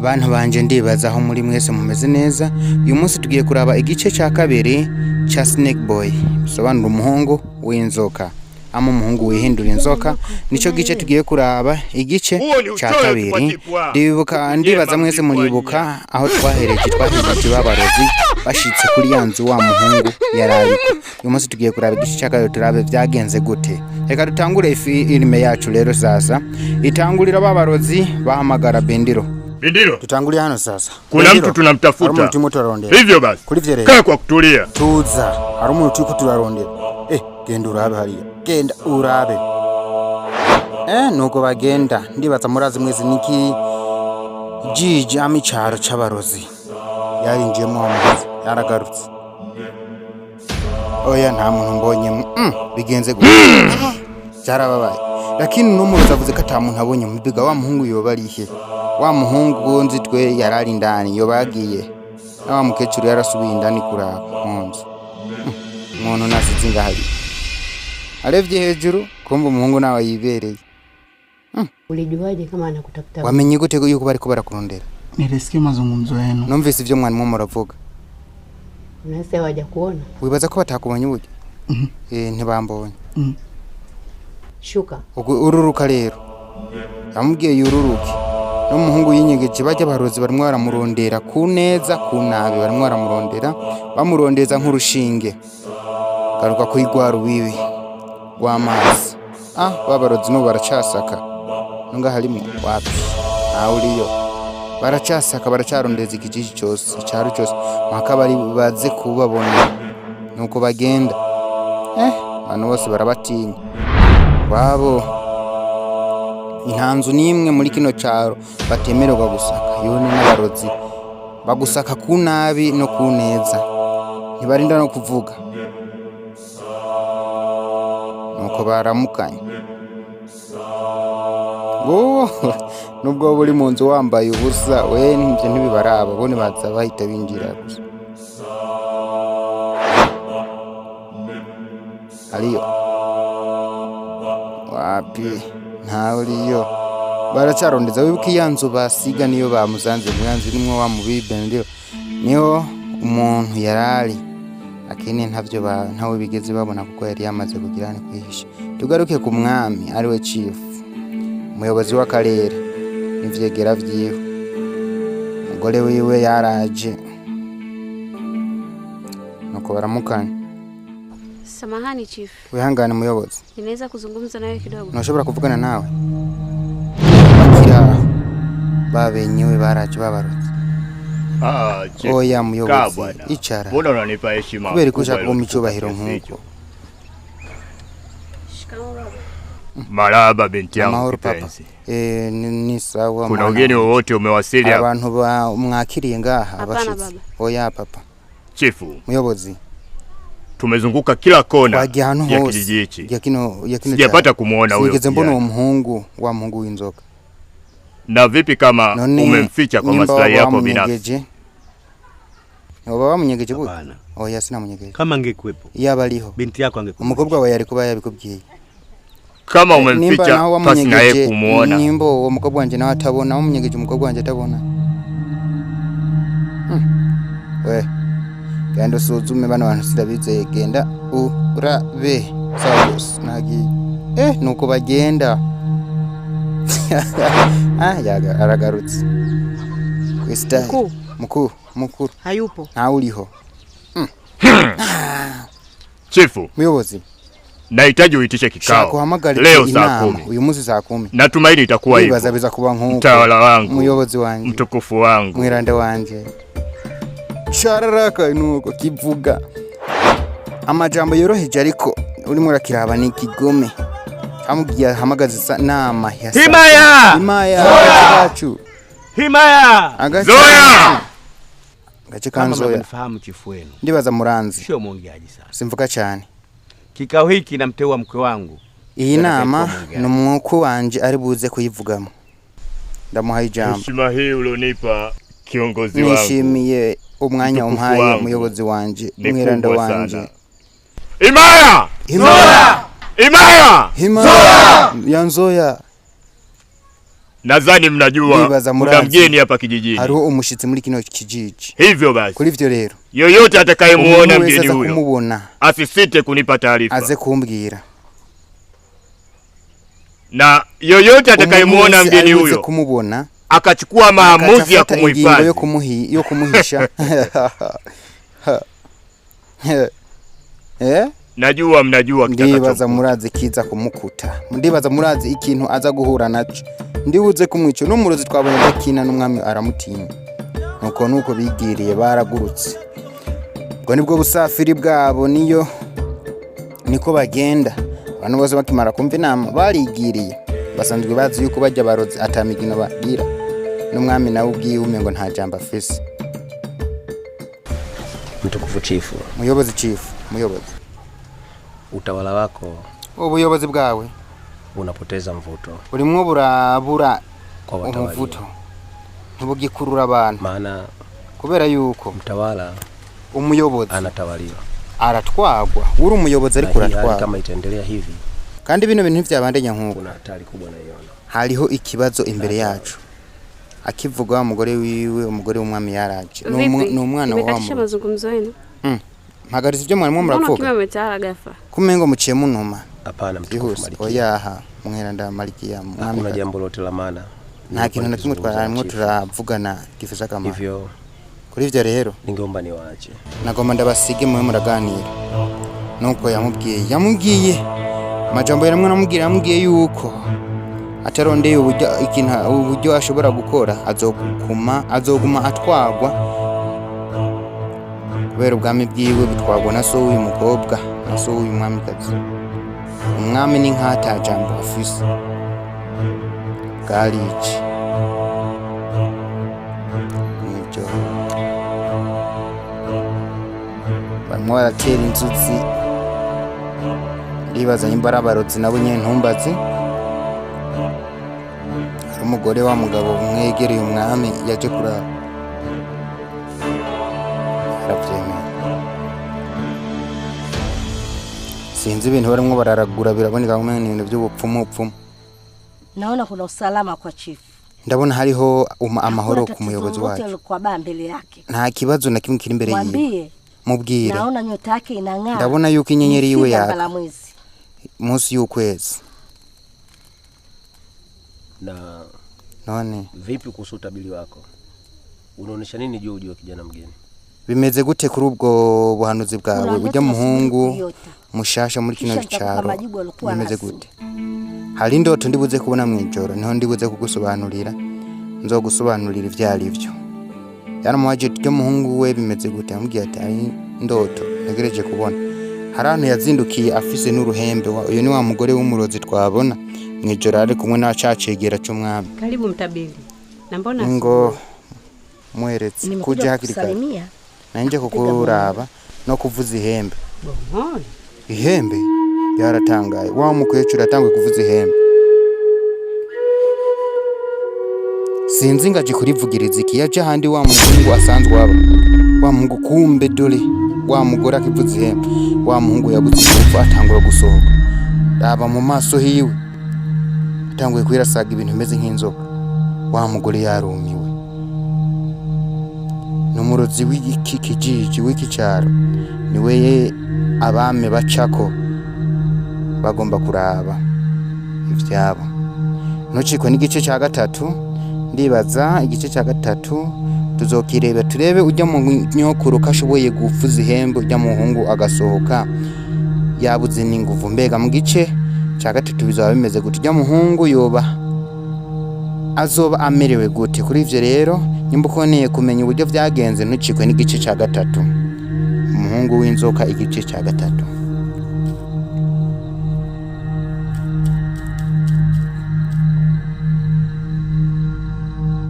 Bantu banje ndibaza aho muri mwese mumeze neza. Uyu munsi tugiye kuraba igice cya kabiri cha Snake Boy, bisobanura umuhungu w'inzoka. Ama umuhungu wihindura inzoka, nico gice tugiye kuraba igice cya kabiri. Ndibaza mwese muribuka aho twahereje babarozi bashitse kuri yanzu wa muhungu yarariko. Uyu munsi tugiye kuraba igice cya kabiri turabe byagenze gute. Reka dutangure filime yacu rero sasa. Itangurira babarozi bahamagara Bendiro. Bendiro, tutangulia hano sasa. Kuna mtu tunamtafuta. Hivyo basi. Kaa kwa kutulia. Tuza. Hari umuntu tuko turarondera. Genda urabe hariya. Genda urabe. Nuko bagenda. Ndibaza murazi mwezi niki Jiji amicaro c'abarozi. Yarinjiyemo amazi. Yaragarutse. Oya nta muntu mbonye. Bigenze gute. Cyarababaye. Lakini n'umurozi avuze ko ata muntu abonye mubiga wa muhungu yobarihe. Wa muhungu nzi twe yarari ndani yo bagiye. Wa mukecuru yarasubiye indani kuraba munzu. Umuntu nasizinga hari. Arevye hejuru kumva umuhungu nawe yibereye. Ulijuaje kama anakutafuta? Wamenye gute yuko bari ko barakurondera? Nilisikia mazungumzo yenu. Numvise ivyo mwani muravuga. Unase waje kuona? Wibaza ko batakubonye buryo? Ntibambonye. Shuka. Ururuka rero. Yamubwiye yururuke. N'umuhungu yinyegeje bajya barozi barimwe baramurondera ku neza ku nabi barimwe baramurondera bamurondeza nk'urushinge garuka kuyigwara ubibi w'amazi. Babarozi no baracasaka nunga harimo wapi uriyo baracasaka baracarondeza ikijiji cyose cyaro cyose mpaka bari baze kubabona nuko bagenda abantu bose barabatinya babo. Intanzu nimwe muri kino cyaro batemererwa gusaka yone n'abarozi bagusaka ku nabi no ku neza ntibarinda no kuvuga nuko baramukanye. Nubwo buri mu nzu wambaye ubusa we nivyo ntibibaraba bone baza bahita binjira gusa. Ariyo wapi ntawuriyo baracarondeza wibuka yanzu basiga niyo bamuzanze mwanzi nimwe wa mubibe ndio niyo umuntu yarari akene ntavyo ntawe bigeze babona kuko yari yamaze kugirana kwihisha. Tugaruke ku mwami ari we chief umuyobozi w'akarere n'ivyegera vyiwe. Umugore wiwe yaraje nuko baramukanya. Samahani chief. Wihangane muyobozi. Ninaweza kuzungumza nawe kidogo? Nashobora kuvugana nawe? Bakira babenyewe baraje babarozi. Chief. Oya muyobozi icara. Mbona unanipa heshima? Kubera ko ushaka kumicubahiro nkuko. Shikamoo baba. Marahaba binti yangu. Mahoro papa. Ni sawa. Kuna ugeni wowote umewasili hapa? Abantu mwakiriye ngaha bashitse. Oya papa. Chief. Muyobozi. Tumezunguka kila kona ya kijiji hiki. Yakino sijapata kumuona huyo. Sigeze mbona uwo muhungu wa muhungu w'inzoka. Na vipi kama umemficha kwa maslahi yako binafsi? Baba wamunyegeje bwo? Oya sina munyegeje. Kama angekuepo. Yaba aliho. Binti yako angekuepo. Umukobwa we yari kuba yabikubwiye. Kama umemficha pasi na yeye kumuona. Nimbo uwo mukobwa wanje nawe atabona, wamunyegeje umukobwa wanje atabona. We Gendo suzume bana bantu sirabize genda urabe sawa nagi nuko bagenda. Yaga aragarutse kwista mukuru hayupo nta uriho. Chifu muyobozi nahitaji uitishe kikao leo saa 10. Uyu munsi saa 10. Natumaini itakuwa hivyo. Bibaza kuba nkuko mtawala wangu muyobozi wanje mtukufu wangu mwirande wanje shararaka nuko kivuga amajambo yoroheje ariko urimo urakiraba ni kigome. Amubwiye hamagaza nama ya Himaya agacu Zoya gace kanzoya. Mnafahamu chifu wenu. Ndibaza muranzi. Sio muongeaji sana. Simvuga cyane. Kikao hiki namteua mke wangu. Iyi nama n'umwuko wanje ari buze kuyivugamo. Ndamuhaye ijambo. Heshima hii ulionipa kiongozi wangu. Nishimiye umwanya umpaye muyobozi wanje mwiranda wanje. Himaya Zoya Yanzoya Nadhani mnajua kuna mgeni hapa kijijini. Hariho umushitsi muri kino kijiji. Hivyo basi. Kuri ivyo rero. Yoyote atakayemuona mgeni huyo kumubona, asisite kunipa taarifa. Aze kumbwira. Na yoyote atakayemuona mgeni huyo kumubona, akachukua maamuzi ya kumuhifadhi yo kumuhisha. Najua mnajua kitakacho. Ndibaza murazi kiza kumukuta. Ndibaza murazi ikintu aza guhura naco. Ndibuze kumwica n'umurozi twabonye bakina n'umwami aramutinya. Nuko bigiriye baragurutse. Ubwo nibwo busafiri bwabo niko bagenda. Abantu bose bakimara kumva inama barigiriye. Basanzwe bazi yuko bajya barozi atamigino bagira. N'umwami nawe ubwiye umengo nta jambo afise. Mtukufu chifu. Muyobozi chifu, muyobozi. Utawala wako, ubuyobozi bwawe unapoteza mvuto. Urimwo burabura kwa watawala. Umuvuto ntubugikurura abantu. Maana kubera yuko mtawala umuyobozi anatawaliwa. Aratwagwa. Uri umuyobozi ariko aratwagwa. Kama itaendelea hivi. Kandi bino bintu ntivyabandanya nkuko. Kuna hatari kubwa naiona. Hariho ikibazo imbere yacu. Akivuga umugore wiwe, umugore w'umwami yaraje. N'umwana wa Nimekasha mazungumzo yenu. Mpagariza ibyo mwarimo muravuga. Mbona kimetara gafa? Kumengo muciye munuma. Hapana mtukufu Malkia. Oyaha, mwera Malkia. Hakuna jambo lote la maana. Nta kintu na kimwe twaramwo turavugana gifisha akamaro. Hivyo kuri ivyo rero ningeomba niwaache. Nagomba ndabasige mwe muraganira. Nuko yamubwiye amajambo yaramwe namubwiye yuko atarondeye uburyo ashobora gukora azoguma atwagwa kubera ubwami bwiwe butwagwa na so w'uyu mukobwa na so w'uyu mwamikazi. Umwami ni nkata jambo afise garici nibyo bamwe baratera inzuzi. Ndibaza imbara abarotsi nabo nyene ntumbazi. Hari umugore wa mugabo umwegereye umwami yaje kuraba. Sinzi ibintu barimo bararagura biraboneka kumenya ibintu by'ubupfumu. Naona kuna usalama kwa chief. Ndabona hariho amahoro ku muyobozi wacu. Kwa baba mbele yake. Nta kibazo na kimwe kiri imbere yiwe. Mubwire. Naona nyota yake inang'aa. Ndabona yuko inyenyeri yiwe yaka munsi y'ukwezi. Na none vipi kuhusu utabiri wako? Unaonesha nini juu ya kijana mgeni? Bimeze gute kuri ubwo buhanuzi bwawe ujya muhungu mushasha muri kino cyaro? Bimeze gute? Hari indoto ndibuze kubona mu ijoro niho ndibuze kugusobanurira. Nzogusobanurira ivyari byo. Yaramuhaje tujye muhungu we bimeze gute? Amubwiye ati ari indoto ntegereje kubona. Harantu yazindukiye afise n'uruhembe. Uyu ni wa mugore w'umurozi twabona mu ijoro ari kumwe na cacegera cy'umwami. Karibu mtabiri. Na mbona ngo mweretse kuje hakiri kare. Nanje kukuraba no kuvuza ihembe. Ihembe yaratangaye. Wa mukecuru atangwe kuvuza ihembe. Sinzi ngaje kurivugiriza iki yaje handi wa muhungu asanzwe waba. Wa muhungu kumbe dole wa mugore akivuza ihembe. Wa muhungu yabuze kuva atangura gusohoka. Raba mu maso hiwe. Atanguye kwirasaga ibintu bimeze nk'inzoka. Wa mugore yarumiwe. Numurozi w'iki kijiji w'iki cyaro niwe abame bacako bagomba kuraba ivyabo. Nocikwe n'igice cya gatatu. Ndibaza igice cya gatatu tuzokireba turebe ujya mu nyokuru kashoboye gufuza ihembe ujya mu hungu agasohoka yabuze n'inguvu. Mbega mu gice cya gatatu bizaba bimeze gute? Ujya mu hungu yoba azoba amerewe gute? Kuri ivyo rero nyimba ukoneye kumenya uburyo vyagenze ntucikwe n'igice cya gatatu. Umuhungu w'inzoka igice cya gatatu.